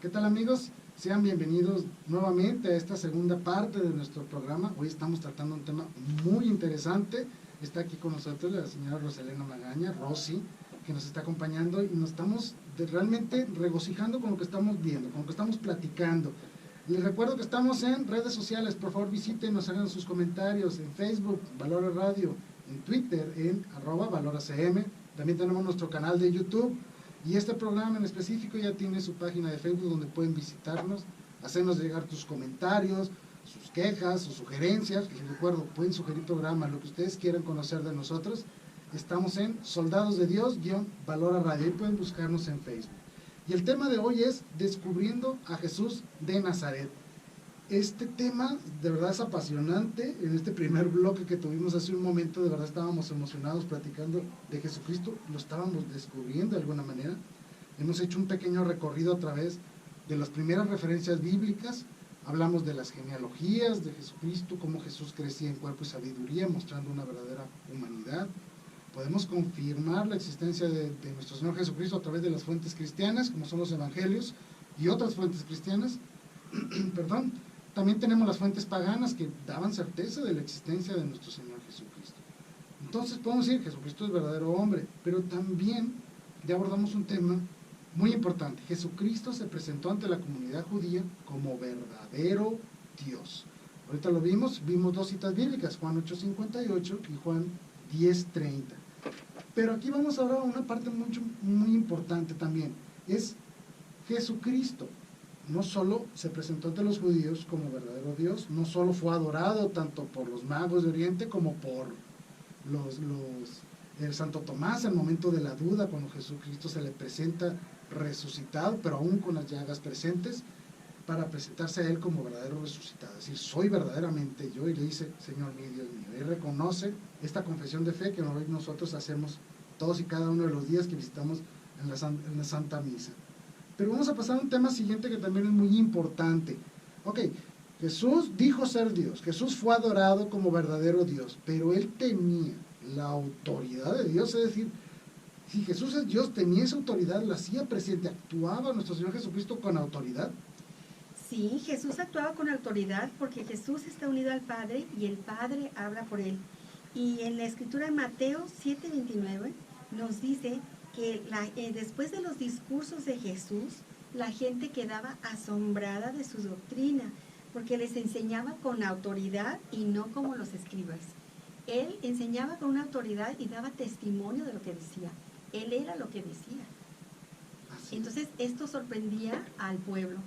¿Qué tal, amigos? Sean bienvenidos nuevamente a esta segunda parte de nuestro programa. Hoy estamos tratando un tema muy interesante. Está aquí con nosotros la señora Rosalena Magaña, Rosy, que nos está acompañando y nos estamos realmente regocijando con lo que estamos viendo, con lo que estamos platicando. Les recuerdo que estamos en redes sociales. Por favor, visítenos, hagan sus comentarios en Facebook, Valora Radio, en Twitter, en @ValoraCM. También tenemos nuestro canal de YouTube. Y este programa en específico ya tiene su página de Facebook donde pueden visitarnos, hacernos llegar tus comentarios, sus quejas, sus sugerencias. Les recuerdo, pueden sugerir programas, lo que ustedes quieran conocer de nosotros. Estamos en Soldados de Dios-Valora Radio. Ahí pueden buscarnos en Facebook. Y el tema de hoy es Descubriendo a Jesús de Nazaret. Este tema de verdad es apasionante. En este primer bloque que tuvimos hace un momento, de verdad estábamos emocionados platicando de Jesucristo, lo estábamos descubriendo de alguna manera. Hemos hecho un pequeño recorrido a través de las primeras referencias bíblicas. Hablamos de las genealogías de Jesucristo, cómo Jesús crecía en cuerpo y sabiduría, mostrando una verdadera humanidad. Podemos confirmar la existencia de nuestro Señor Jesucristo a través de las fuentes cristianas, como son los evangelios y otras fuentes cristianas. Perdón. También tenemos las fuentes paganas que daban certeza de la existencia de nuestro Señor Jesucristo. Entonces podemos decir que Jesucristo es verdadero hombre, pero también ya abordamos un tema muy importante. Jesucristo se presentó ante la comunidad judía como verdadero Dios. Ahorita lo vimos dos citas bíblicas, Juan 8:58 y Juan 10:30. Pero aquí vamos a hablar de una parte muy importante también, es Jesucristo. No solo se presentó ante los judíos como verdadero Dios, no solo fue adorado tanto por los magos de Oriente como por el Santo Tomás en el momento de la duda, cuando Jesucristo se le presenta resucitado, pero aún con las llagas presentes, para presentarse a él como verdadero resucitado. Es decir, soy verdaderamente yo, y le dice, Señor mío, Dios mío. Él reconoce esta confesión de fe que nosotros hacemos todos y cada uno de los días que visitamos en la Santa Misa. Pero vamos a pasar a un tema siguiente que también es muy importante. Ok, Jesús dijo ser Dios, Jesús fue adorado como verdadero Dios, pero él tenía la autoridad de Dios, es decir, si Jesús es Dios, tenía esa autoridad, la hacía presente, actuaba nuestro Señor Jesucristo con autoridad. Sí, Jesús actuaba con autoridad porque Jesús está unido al Padre y el Padre habla por él. Y en la escritura de Mateo 7:29 nos dice que después de los discursos de Jesús, la gente quedaba asombrada de su doctrina, porque les enseñaba con autoridad y no como los escribas. Él enseñaba con una autoridad y daba testimonio de lo que decía. Él era lo que decía. Entonces esto sorprendía al pueblo.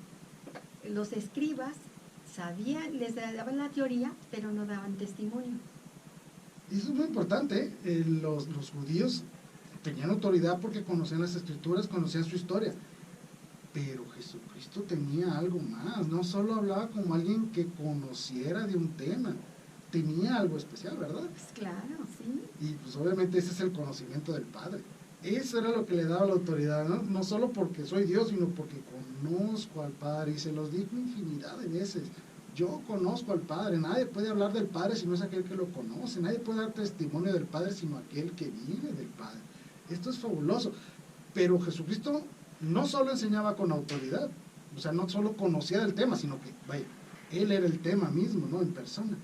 Los escribas sabían, les daban la teoría, pero no daban testimonio. Y eso es muy importante, los judíos tenían autoridad porque conocían las escrituras, conocían su historia, pero Jesucristo tenía algo más, no solo hablaba como alguien que conociera de un tema, tenía algo especial, ¿verdad? Pues claro, sí. Y pues obviamente ese es el conocimiento del Padre, eso era lo que le daba la autoridad, no solo porque soy Dios, sino porque conozco al Padre, y se los dijo infinidad de veces. Yo conozco al Padre, nadie puede hablar del Padre si no es aquel que lo conoce, nadie puede dar testimonio del Padre sino aquel que vive del Padre. Esto es fabuloso, pero Jesucristo no solo enseñaba con autoridad, o sea, no solo conocía del tema, sino que, vaya, Él era el tema mismo, ¿no? En persona.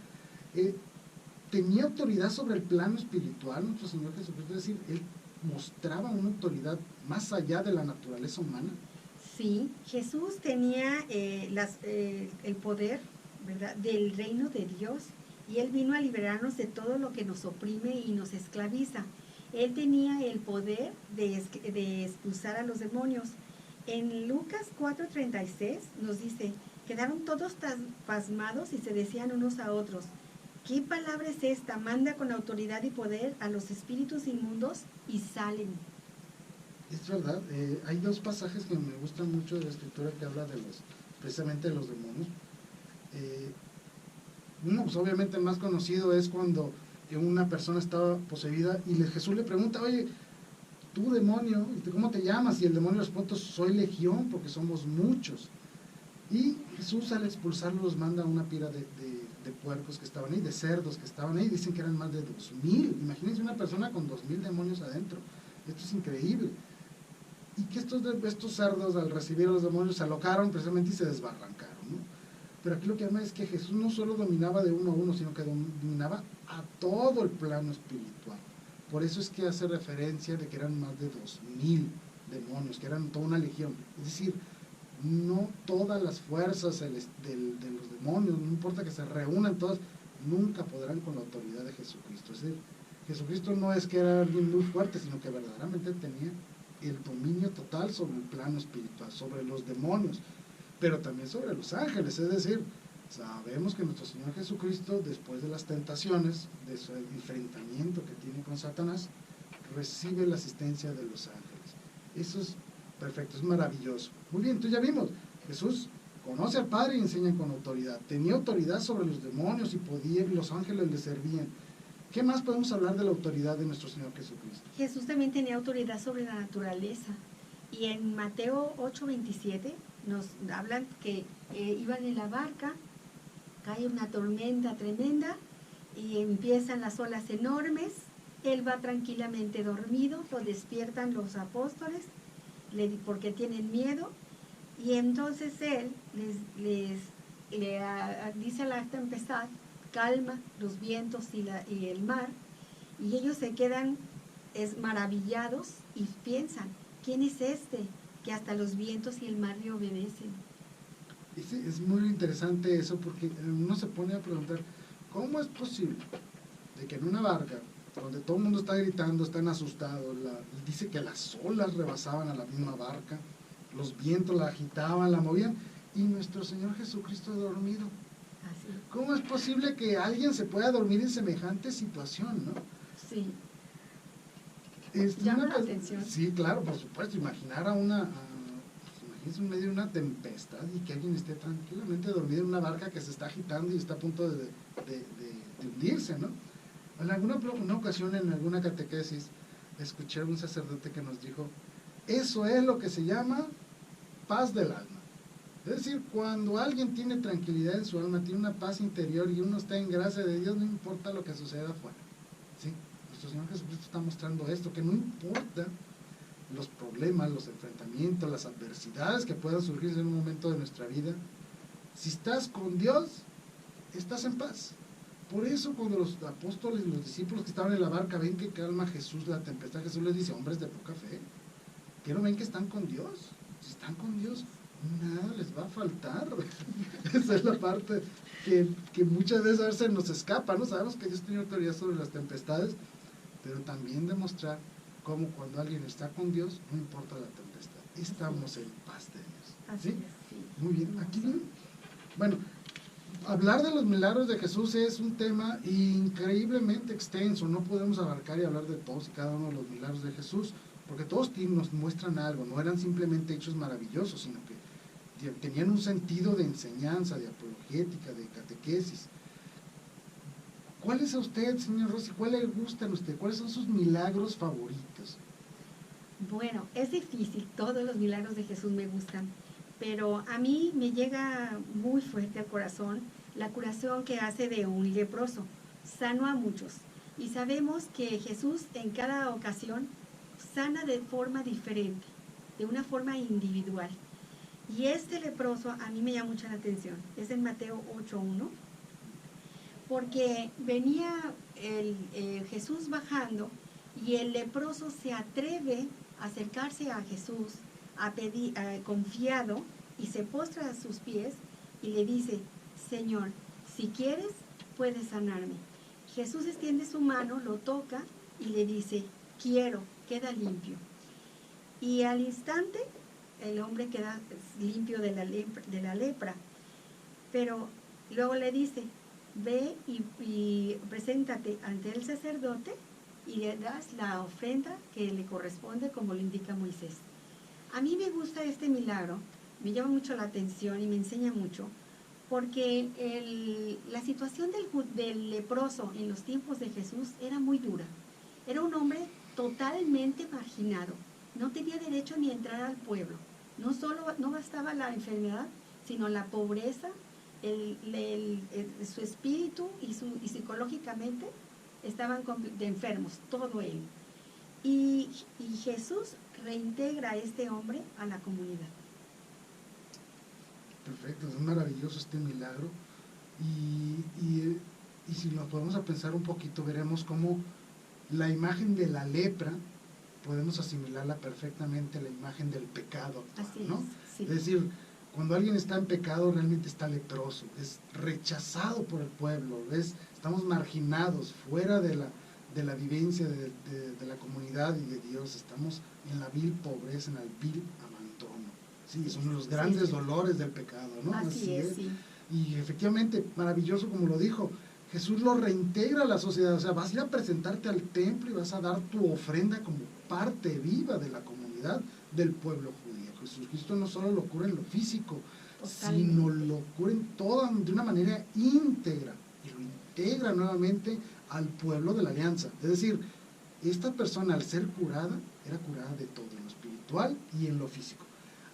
Tenía autoridad sobre el plano espiritual, nuestro Señor Jesucristo, es decir, Él mostraba una autoridad más allá de la naturaleza humana. Sí, Jesús tenía el poder, ¿verdad?, del reino de Dios, y Él vino a liberarnos de todo lo que nos oprime y nos esclaviza. Él tenía el poder de expulsar a los demonios. En Lucas 4:36 nos dice, quedaron todos pasmados y se decían unos a otros, ¿qué palabra es esta? Manda con autoridad y poder a los espíritus inmundos y salen. Es verdad, hay dos pasajes que me gustan mucho de la escritura que habla precisamente de los demonios. Uno, pues obviamente el más conocido es cuando una persona estaba poseída y Jesús le pregunta, oye, tú demonio, ¿cómo te llamas? Y el demonio responde, soy legión porque somos muchos. Y Jesús al expulsarlos los manda a una pira de puercos que estaban ahí, de cerdos que estaban ahí, dicen que eran más de 2000. Imagínense una persona con 2000 demonios adentro. Esto es increíble. y que estos cerdos al recibir a los demonios se alocaron precisamente y se desbarrancaron, ¿no? Pero aquí lo que llama es que Jesús no solo dominaba de uno a uno, sino que dominaba a todo el plano espiritual. Por eso es que hace referencia de que eran más de 2000 demonios, que eran toda una legión. Es decir, no todas las fuerzas de los demonios, no importa que se reúnan todas, nunca podrán con la autoridad de Jesucristo. Es decir, Jesucristo no es que era alguien muy fuerte, sino que verdaderamente tenía el dominio total sobre el plano espiritual, sobre los demonios, pero también sobre los ángeles. Es decir, sabemos que nuestro Señor Jesucristo, después de las tentaciones, de su enfrentamiento que tiene con Satanás, recibe la asistencia de los ángeles. Eso es perfecto, es maravilloso. Muy bien, entonces ya vimos, Jesús conoce al Padre y enseña con autoridad. Tenía autoridad sobre los demonios y los ángeles le servían. ¿Qué más podemos hablar de la autoridad de nuestro Señor Jesucristo? Jesús también tenía autoridad sobre la naturaleza. Y en Mateo 8:27 nos hablan que iban en la barca, cae una tormenta tremenda y empiezan las olas enormes. Él va tranquilamente dormido, lo despiertan los apóstoles porque tienen miedo. Y entonces él le dice a la tempestad, calma los vientos y el mar, y ellos se quedan maravillados y piensan, ¿quién es este que hasta los vientos y el mar le obedecen? Es muy interesante eso, porque uno se pone a preguntar, ¿cómo es posible de que en una barca donde todo el mundo está gritando, están asustados, dice que las olas rebasaban a la misma barca, los vientos la agitaban, la movían, y nuestro Señor Jesucristo dormido? Así. ¿Cómo es posible que alguien se pueda dormir en semejante situación, no? Sí. Llama la atención. Sí, claro, por supuesto. Imaginar imagínense en medio de una tempestad y que alguien esté tranquilamente dormido en una barca que se está agitando y está a punto de hundirse, ¿no? En una ocasión, en alguna catequesis, escuché a un sacerdote que nos dijo, eso es lo que se llama paz del alma. Es decir, cuando alguien tiene tranquilidad en su alma, tiene una paz interior y uno está en gracia de Dios, no importa lo que suceda afuera. ¿Sí? Nuestro Señor Jesucristo está mostrando esto, que no importa los problemas, los enfrentamientos, las adversidades que puedan surgir en un momento de nuestra vida, si estás con Dios, estás en paz. Por eso cuando los apóstoles, los discípulos que estaban en la barca, ven que calma Jesús la tempestad, Jesús les dice, hombres de poca fe, ¿que no ven que están con Dios? Si están con Dios, nada les va a faltar. Esa es la parte que muchas veces a veces nos escapa, ¿no? Sabemos que Dios tiene autoridad sobre las tempestades, pero también demostrar cómo cuando alguien está con Dios, no importa la tempestad, estamos en paz de Dios. ¿Sí? Sí. Muy bien. Aquí, bueno, hablar de los milagros de Jesús es un tema increíblemente extenso, no podemos abarcar y hablar de todos y cada uno de los milagros de Jesús, porque todos nos muestran algo, no eran simplemente hechos maravillosos, sino que tenían un sentido de enseñanza, de apologética, de catequesis. ¿Cuál es a usted, señor Rossi, cuál le gustan a usted? ¿Cuáles son sus milagros favoritos? Bueno, es difícil, todos los milagros de Jesús me gustan, pero a mí me llega muy fuerte al corazón la curación que hace de un leproso, sanó a muchos. Y sabemos que Jesús en cada ocasión sana de forma diferente, de una forma individual. Y este leproso a mí me llama mucho la atención, es en Mateo 8:1, porque venía Jesús bajando y el leproso se atreve a acercarse a Jesús, a pedir, confiado, y se postra a sus pies y le dice, Señor, si quieres, puedes sanarme. Jesús extiende su mano, lo toca y le dice, quiero, queda limpio. Y al instante, el hombre queda limpio de la lepra. Pero luego le dice, ve y preséntate ante el sacerdote y le das la ofrenda que le corresponde como lo indica Moisés. A mí me gusta este milagro, me llama mucho la atención y me enseña mucho, porque la situación del leproso en los tiempos de Jesús era muy dura. Era un hombre totalmente marginado, no tenía derecho ni a entrar al pueblo. No bastaba la enfermedad, sino la pobreza, su espíritu y psicológicamente estaban enfermos, todo él. Y y Jesús reintegra a este hombre a la comunidad. Perfecto, es maravilloso este milagro. Y si nos podemos a pensar un poquito, veremos cómo la imagen de la lepra podemos asimilarla perfectamente a la imagen del pecado actual, Así ¿no? es, sí. Es decir, cuando alguien está en pecado realmente está leproso, es rechazado por el pueblo, estamos marginados, fuera de la vivencia de la comunidad y de Dios, estamos en la vil pobreza, en el vil abandono. Sí, son los grandes dolores del pecado, ¿no? Así es, sí. Y efectivamente, maravilloso como lo dijo, Jesús lo reintegra a la sociedad, o sea, vas a ir a presentarte al templo y vas a dar tu ofrenda como parte viva de la comunidad del pueblo judío. Jesucristo no solo lo cura en lo físico, Totalmente. sino lo cura en toda, de una manera íntegra, y lo integra nuevamente al pueblo de la alianza. Es decir, esta persona al ser curada, era curada de todo, en lo espiritual y en lo físico.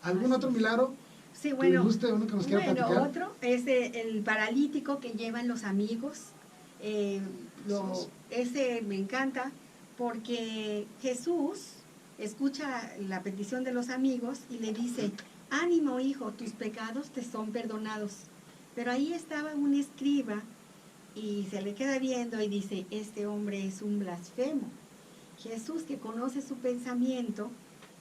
¿Algún otro milagro? Sí, bueno, Uno que nos quiera platicar? otro es el paralítico que llevan los amigos. Ese me encanta porque Jesús escucha la petición de los amigos y le dice, ánimo hijo, tus pecados te son perdonados. Pero ahí estaba un escriba y se le queda viendo y dice, este hombre es un blasfemo. Jesús, que conoce su pensamiento,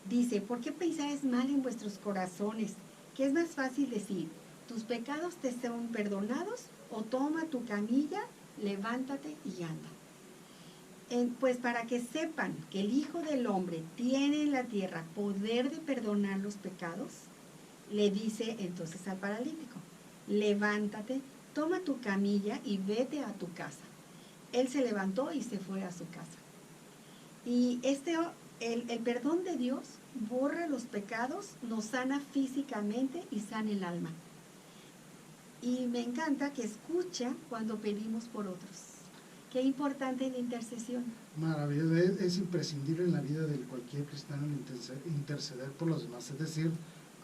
dice, ¿por qué pensáis mal en vuestros corazones? ¿Qué es más fácil decir? ¿Tus pecados te son perdonados? ¿O toma tu camilla, levántate y anda? Pues para que sepan que el Hijo del Hombre tiene en la tierra poder de perdonar los pecados, le dice entonces al paralítico, levántate, toma tu camilla y vete a tu casa. Él se levantó y se fue a su casa. Y el perdón de Dios borra los pecados, nos sana físicamente y sana el alma. Y me encanta que escucha cuando pedimos por otros. Qué importante la intercesión. Maravilloso, es imprescindible en la vida de cualquier cristiano interceder por los demás, es decir,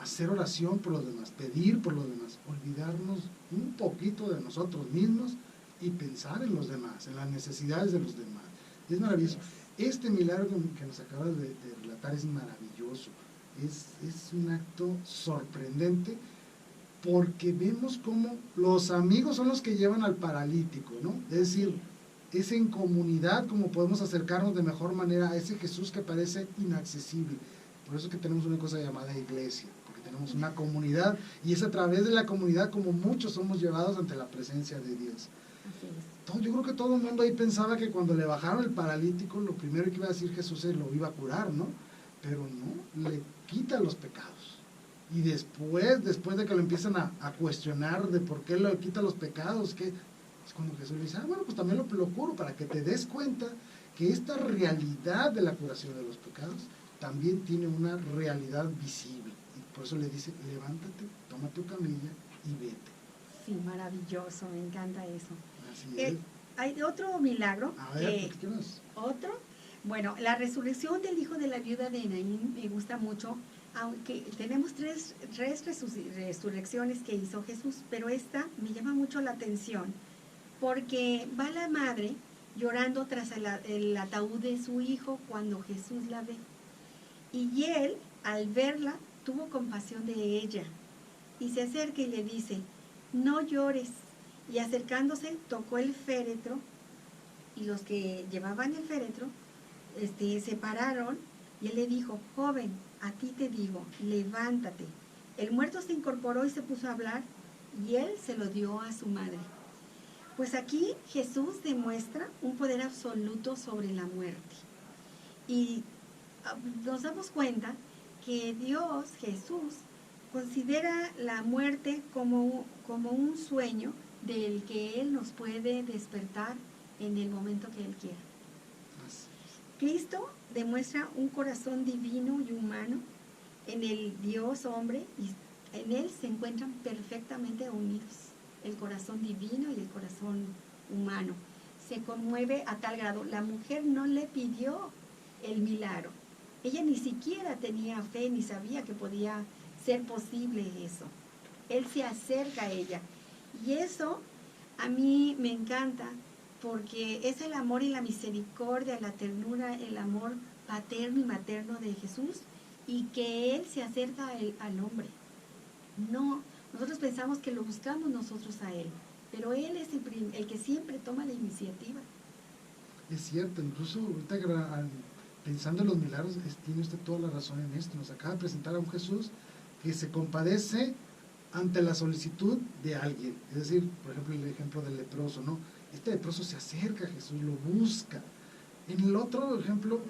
hacer oración por los demás, pedir por los demás, olvidarnos un poquito de nosotros mismos y pensar en los demás, en las necesidades de los demás. Es maravilloso. Este milagro que nos acabas de relatar es maravilloso, es un acto sorprendente porque vemos cómo los amigos son los que llevan al paralítico, ¿no? Es decir, es en comunidad como podemos acercarnos de mejor manera a ese Jesús que parece inaccesible. Por eso que tenemos una cosa llamada iglesia, porque tenemos una comunidad y es a través de la comunidad como muchos somos llevados ante la presencia de Dios. Yo creo que todo el mundo ahí pensaba que cuando le bajaron el paralítico, lo primero que iba a decir Jesús es lo iba a curar, ¿no? Pero no, le quita los pecados. Y después de que lo empiezan a cuestionar de por qué le quita los pecados, que es cuando Jesús le dice, bueno, pues también lo curo para que te des cuenta que esta realidad de la curación de los pecados también tiene una realidad visible. Y por eso le dice, levántate, toma tu camilla y vete. Sí, maravilloso, me encanta eso. Así es. Hay otro milagro. A ver, ¿qué más? Otro. Bueno, la resurrección del hijo de la viuda de Naín me gusta mucho, aunque tenemos tres resurrecciones que hizo Jesús, pero esta me llama mucho la atención, porque va la madre llorando tras el ataúd de su hijo cuando Jesús la ve. Y él, al verla, tuvo compasión de ella y se acerca y le dice, no llores. Y acercándose, tocó el féretro y los que llevaban el féretro se pararon y él le dijo, joven, a ti te digo, levántate. El muerto se incorporó y se puso a hablar y él se lo dio a su madre. Pues aquí Jesús demuestra un poder absoluto sobre la muerte. Y nos damos cuenta que Dios, Jesús, considera la muerte como un sueño del que Él nos puede despertar en el momento que Él quiera. Cristo demuestra un corazón divino y humano en el Dios hombre y en Él se encuentran perfectamente unidos el corazón divino y el corazón humano. Se conmueve a tal grado. La mujer no le pidió el milagro. Ella ni siquiera tenía fe ni sabía que podía ser posible eso. Él se acerca a ella. Y eso a mí me encanta porque es el amor y la misericordia, la ternura, el amor paterno y materno de Jesús y que Él se acerca al hombre. No, nosotros pensamos que lo buscamos nosotros a Él, pero Él es el que siempre toma la iniciativa. Es cierto, incluso ahorita pensando en los milagros, tiene usted toda la razón en esto. Nos acaba de presentar a un Jesús que se compadece ante la solicitud de alguien. Es decir, por ejemplo, el ejemplo del leproso, ¿no? Este leproso se acerca a Jesús, lo busca. En el otro ejemplo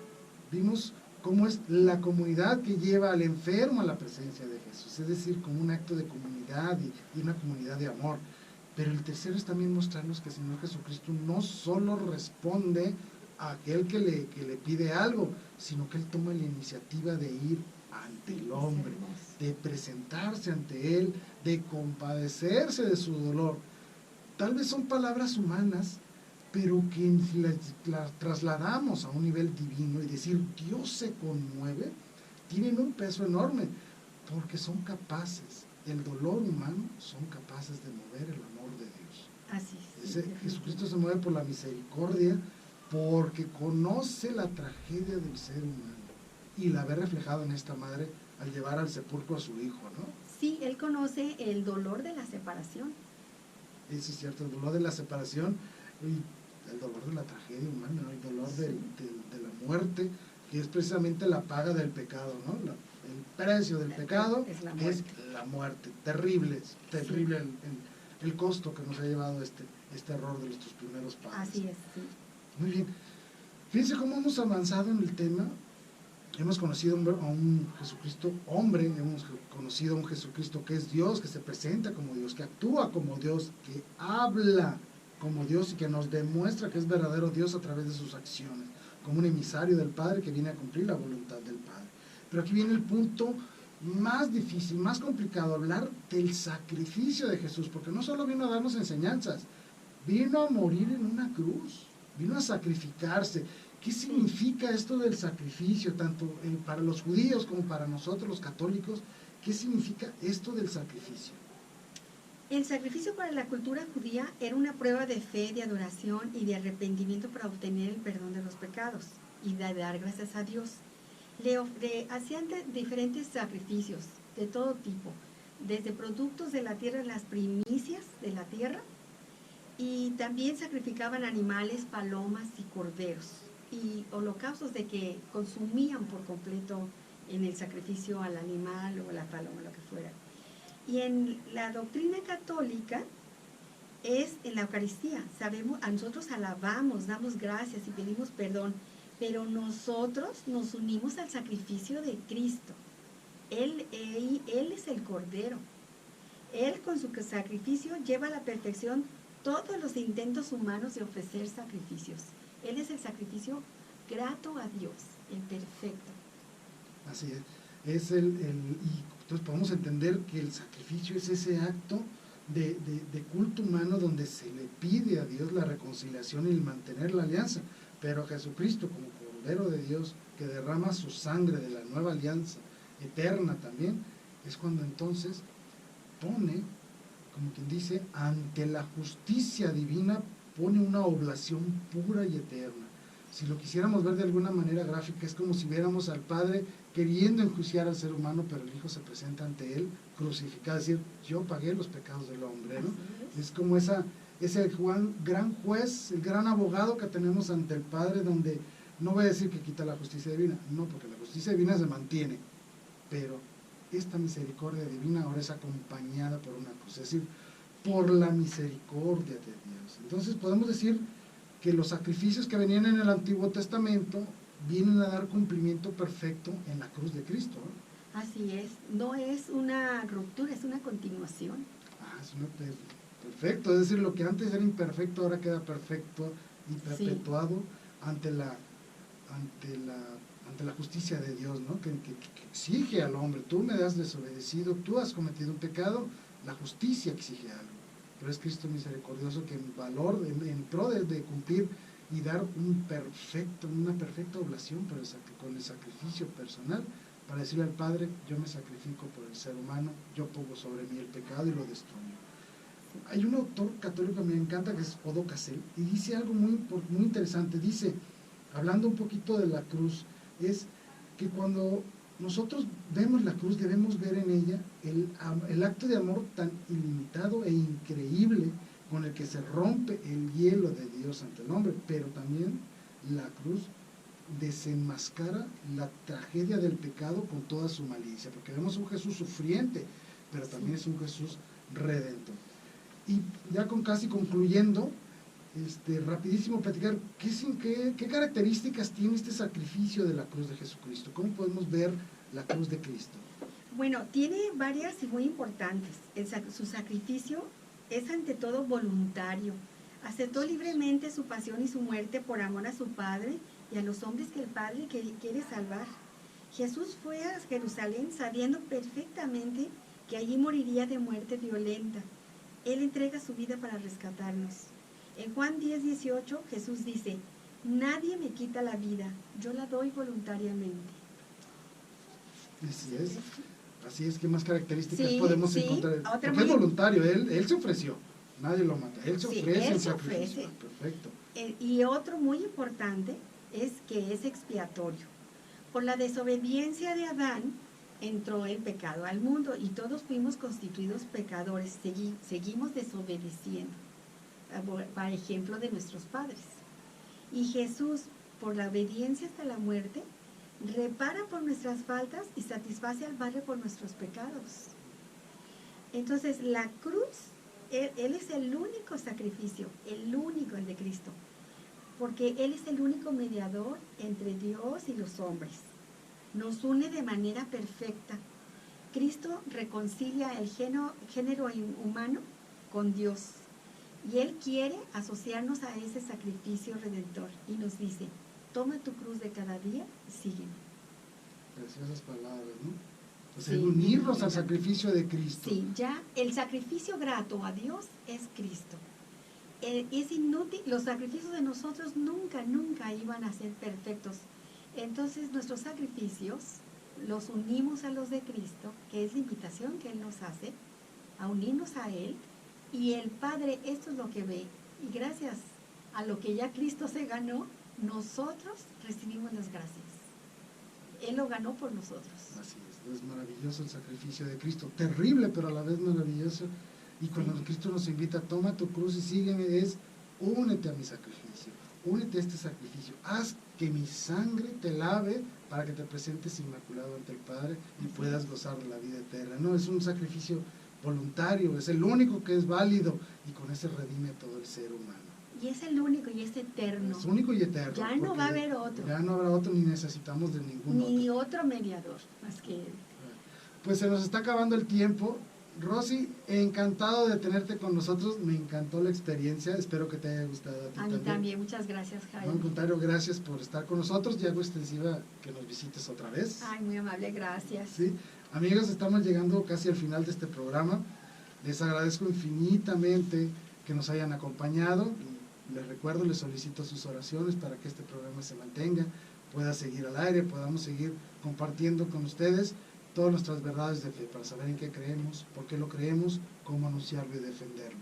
vimos cómo es la comunidad que lleva al enfermo a la presencia de Jesús, es decir, como un acto de comunidad y una comunidad de amor. Pero el tercero es también mostrarnos que el Señor Jesucristo no solo responde a aquel que le pide algo, sino que Él toma la iniciativa de ir ante el hombre, de presentarse ante Él, de compadecerse de su dolor. Tal vez son palabras humanas, pero que las trasladamos a un nivel divino y decir Dios se conmueve, tienen un peso enorme, porque son capaces, el dolor humano, son capaces de mover el amor de Dios. Así es. Jesucristo se mueve por la misericordia, porque conoce la tragedia del ser humano y la ve reflejado en esta madre al llevar al sepulcro a su hijo, ¿no? Sí, Él conoce el dolor de la separación. Eso es cierto, el dolor de la separación y el dolor de la tragedia humana, ¿no? El dolor de la muerte, que es precisamente la paga del pecado, ¿no? El precio del pecado es la muerte. Terrible el costo que nos ha llevado este error de nuestros primeros padres. Así es, sí. Muy bien. Fíjense cómo hemos avanzado en el tema. Hemos conocido a un Jesucristo hombre, hemos conocido a un Jesucristo que es Dios, que se presenta como Dios, que actúa como Dios, que habla como Dios y que nos demuestra que es verdadero Dios a través de sus acciones, como un emisario del Padre que viene a cumplir la voluntad del Padre. Pero aquí viene el punto más difícil, más complicado, hablar del sacrificio de Jesús, porque no solo vino a darnos enseñanzas, vino a morir en una cruz, vino a sacrificarse. ¿Qué significa esto del sacrificio, tanto para los judíos como para nosotros los católicos? ¿Qué significa esto del sacrificio? El sacrificio para la cultura judía era una prueba de fe, de adoración y de arrepentimiento para obtener el perdón de los pecados y de dar gracias a Dios. Hacían diferentes sacrificios de todo tipo, desde productos de la tierra, las primicias de la tierra, y también sacrificaban animales, palomas y corderos, y holocaustos de que consumían por completo en el sacrificio al animal o a la paloma, lo que fuera. Y en la doctrina católica es en la Eucaristía. Sabemos, a nosotros alabamos, damos gracias y pedimos perdón, pero nosotros nos unimos al sacrificio de Cristo. Él es el Cordero. Él con su sacrificio lleva a la perfección todos los intentos humanos de ofrecer sacrificios. Él es el sacrificio grato a Dios, el perfecto. Así es. Y entonces podemos entender que el sacrificio es ese acto de culto humano donde se le pide a Dios la reconciliación y el mantener la alianza. Pero Jesucristo, como Cordero de Dios, que derrama su sangre de la nueva alianza eterna también, es cuando entonces pone, como quien dice, ante la justicia divina, pone una oblación pura y eterna. Si lo quisiéramos ver de alguna manera gráfica, es como si viéramos al Padre queriendo enjuiciar al ser humano, pero el Hijo se presenta ante él crucificado, es decir, yo pagué los pecados del hombre, ¿no? Es como ese gran juez, el gran abogado que tenemos ante el Padre, donde no voy a decir que quita la justicia divina, no, porque la justicia divina se mantiene, pero esta misericordia divina ahora es acompañada por una cruz, es decir, por la misericordia de Dios. Entonces podemos decir que los sacrificios que venían en el Antiguo Testamento vienen a dar cumplimiento perfecto en la cruz de Cristo, ¿no? Así es, no es una ruptura, es una continuación. Perfecto, es decir, lo que antes era imperfecto ahora queda perfecto y perpetuado, sí, ante la justicia de Dios, ¿no? Que exige al hombre, tú me has desobedecido, tú has cometido un pecado, la justicia exige algo. Pero es Cristo misericordioso que en valor, en pro de cumplir y dar una perfecta oblación con el sacrificio personal, para decirle al Padre, yo me sacrifico por el ser humano, yo pongo sobre mí el pecado y lo destruyo. Hay un autor católico que me encanta, que es Odo Cassel, y dice algo muy interesante. Dice, hablando un poquito de la cruz, es que cuando nosotros vemos la cruz, debemos ver en ella el acto de amor tan ilimitado e increíble con el que se rompe el hielo de Dios ante el hombre, pero también la cruz desenmascara la tragedia del pecado con toda su malicia, porque vemos un Jesús sufriente, pero también es un Jesús redentor. Y ya casi concluyendo, rapidísimo platicar, ¿qué características tiene este sacrificio de la cruz de Jesucristo? ¿Cómo podemos ver la cruz de Cristo? Bueno, tiene varias y muy importantes. Su sacrificio es ante todo voluntario. Aceptó libremente su pasión y su muerte por amor a su Padre y a los hombres que el Padre quiere salvar. Jesús fue a Jerusalén sabiendo perfectamente que allí moriría de muerte violenta. Él entrega su vida para rescatarnos. En Juan 10:18 Jesús dice: nadie me quita la vida, yo la doy voluntariamente. Así es, ¿qué más características podemos encontrar? Porque es voluntario, él se ofreció, nadie lo mata, él se ofrece en sacrificio. Perfecto. Y otro muy importante es que es expiatorio. Por la desobediencia de Adán entró el pecado al mundo y todos fuimos constituidos pecadores, seguimos desobedeciendo, por ejemplo de nuestros padres. Y Jesús, por la obediencia hasta la muerte, repara por nuestras faltas y satisface al Padre por nuestros pecados. Entonces la cruz, él es el único sacrificio, el único, el de Cristo, porque Él es el único mediador entre Dios y los hombres. Nos une de manera perfecta. Cristo reconcilia el género humano con Dios. Y Él quiere asociarnos a ese sacrificio redentor. Y nos dice: toma tu cruz de cada día y sígueme. Preciosas palabras, ¿no? O sea, unirnos al sacrificio de Cristo. Sí, ya el sacrificio grato a Dios es Cristo. Es inútil, los sacrificios de nosotros nunca iban a ser perfectos. Entonces nuestros sacrificios los unimos a los de Cristo, que es la invitación que Él nos hace, a unirnos a Él, y el Padre esto es lo que ve, y gracias a lo que ya Cristo se ganó, nosotros recibimos las gracias. Él lo ganó por nosotros. Así es maravilloso el sacrificio de Cristo, terrible pero a la vez maravilloso. Y cuando Cristo nos invita: toma tu cruz y sígueme, es: únete a mi sacrificio, únete a este sacrificio, haz que mi sangre te lave para que te presentes inmaculado ante el Padre y puedas gozar de la vida eterna. No, es un sacrificio voluntario, es el único que es válido, y con ese redime a todo el ser humano. Y es el único y es eterno. Es único y eterno. Ya no va a haber otro. Ya no habrá otro, ni necesitamos de ningún otro. Ni otro mediador, más que Él. Pues se nos está acabando el tiempo. Rosy, encantado de tenerte con nosotros, me encantó la experiencia, espero que te haya gustado a ti también. A mí también, muchas gracias, Jaime. No, al contrario, gracias por estar con nosotros, y hago extensiva que nos visites otra vez. Ay, muy amable, gracias. Sí, amigos, estamos llegando casi al final de este programa, les agradezco infinitamente que nos hayan acompañado, y les recuerdo, les solicito sus oraciones para que este programa se mantenga, pueda seguir al aire, podamos seguir compartiendo con ustedes todas nuestras verdades de fe, para saber en qué creemos, por qué lo creemos, cómo anunciarlo y defenderlo.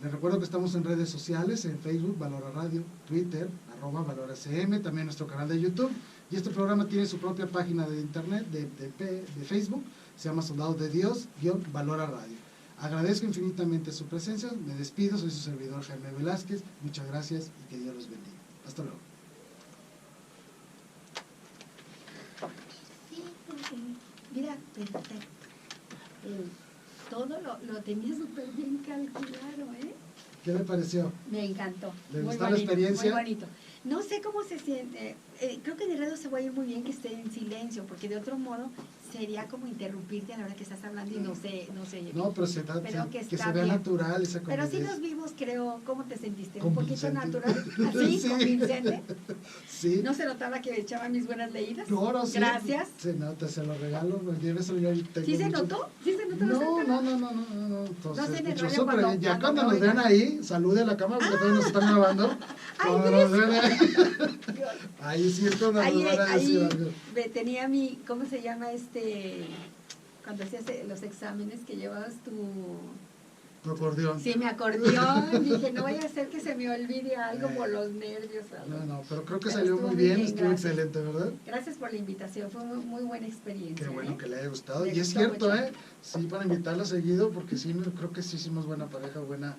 Les recuerdo que estamos en redes sociales, en Facebook, Valora Radio, Twitter, @ValoraCM, también nuestro canal de YouTube, y este programa tiene su propia página de internet, de Facebook, se llama Soldados de Dios, _Valora Radio. Agradezco infinitamente su presencia, me despido, soy su servidor Jaime Velázquez, muchas gracias y que Dios los bendiga. Hasta luego. Mira, fíjate, todo lo tenía súper bien calculado, ¿eh? ¿Qué le pareció? Me encantó. ¿Le gustó la experiencia? Muy bonito. No sé cómo se siente, creo que en el radio se va a ir muy bien que esté en silencio, porque de otro modo sería como interrumpirte a la hora que estás hablando y no sé. No, pero se da, que se vea bien. Natural esa Pero sí nos vimos, creo, ¿cómo te sentiste? Un poquito natural, así, sí. Convincente. Sí. ¿No se notaba que echaba mis buenas leídas? Claro, sí. Gracias. Se nota, se lo regalo, lléveselo yo. ¿Sí se notó? ¿Sí se notó? No. No se me Dichoso, pero ya cuando nos vean ahí, salude a la cámara porque todavía nos están grabando. Cuando nos vean ahí, ahí sí es cuando nos van a decir algo. Tenía ¿cómo se llama cuando hacías los exámenes que llevabas Tu acordeón. Sí, mi acordeón. Dije, no vaya a ser que se me olvide algo por los nervios. No, pero creo que Pero salió muy bien, estuvo gracias. excelente, ¿verdad? Gracias por la invitación, fue muy, muy buena experiencia. Qué bueno que le haya gustado. Me Y es gustó cierto, mucho. Sí, para invitarla seguido, porque sí, creo que sí hicimos buena pareja, Ojalá,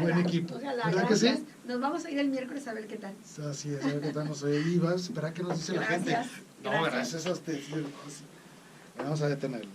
buen equipo. Ojalá, ¿Verdad que gracias. sí? Nos vamos a ir el miércoles a ver qué tal. Así es, a ver qué tal nos oye. Y va a esperar qué nos dice la gente. Gracias. No, gracias a usted. Sí, vamos a detenerlo.